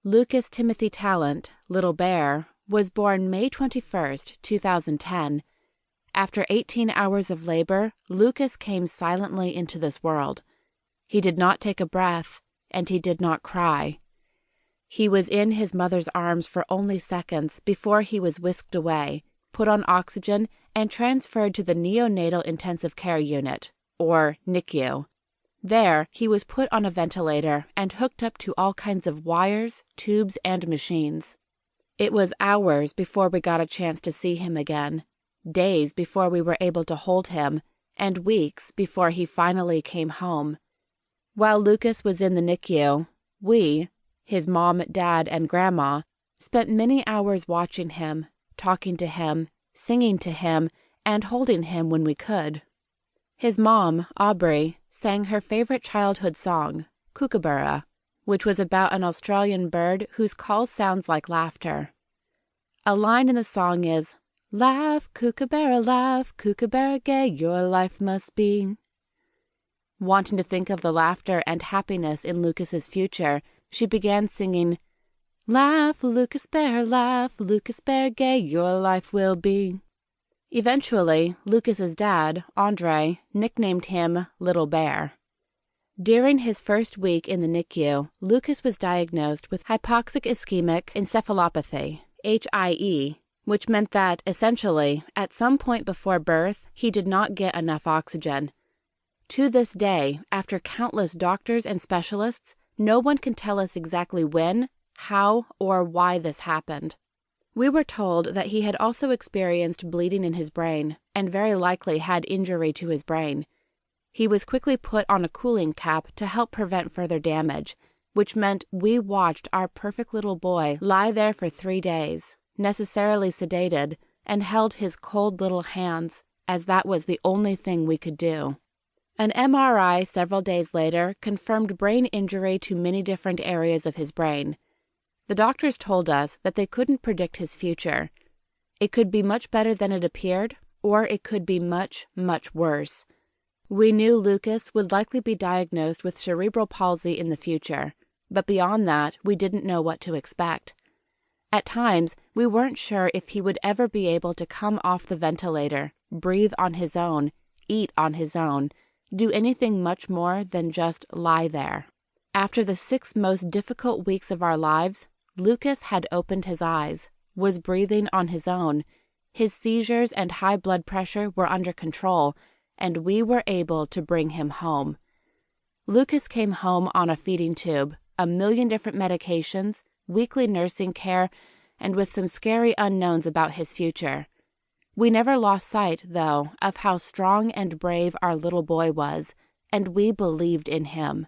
Lucas Timothy Tallent, Little Bear, was born May 21st, 2010. After 18 hours of labor, Lucas came silently into this world. He did not take a breath, and he did not cry. He was in his mother's arms for only seconds before he was whisked away, put on oxygen, and transferred to the neonatal intensive care unit, or NICU. There, he was put on a ventilator and hooked up to all kinds of wires, tubes, and machines. It was hours before we got a chance to see him again, days before we were able to hold him, and weeks before he finally came home. While Lucas was in the NICU, we, his mom, dad, and grandma, spent many hours watching him, talking to him, singing to him, and holding him when we could. His mom, Aubri, sang her favorite childhood song, Kookaburra, which was about an Australian bird whose call sounds like laughter. A line in the song is, "Laugh, Kookaburra gay, your life must be." Wanting to think of the laughter and happiness in Lucas's future, she began singing, "Laugh, Lucas Bear, gay, your life will be." Eventually, Lucas's dad, Andrei, nicknamed him Little Bear. During his first week in the NICU, Lucas was diagnosed with hypoxic ischemic encephalopathy, HIE, which meant that, essentially, at some point before birth, he did not get enough oxygen. To this day, after countless doctors and specialists, no one can tell us exactly when, how, or why this happened. We were told that he had also experienced bleeding in his brain, and very likely had injury to his brain. He was quickly put on a cooling cap to help prevent further damage, which meant we watched our perfect little boy lie there for 3 days, necessarily sedated, and held his cold little hands, as that was the only thing we could do. An MRI several days later confirmed brain injury to many different areas of his brain. The doctors told us that they couldn't predict his future. It could be much better than it appeared, or it could be much, much worse. We knew Lucas would likely be diagnosed with cerebral palsy in the future, but beyond that, we didn't know what to expect. At times, we weren't sure if he would ever be able to come off the ventilator, breathe on his own, eat on his own, do anything much more than just lie there. After the 6 most difficult weeks of our lives, Lucas had opened his eyes, was breathing on his own, his seizures and high blood pressure were under control, and we were able to bring him home. Lucas came home on a feeding tube, a million different medications, weekly nursing care, and with some scary unknowns about his future. We never lost sight, though, of how strong and brave our little boy was, and we believed in him.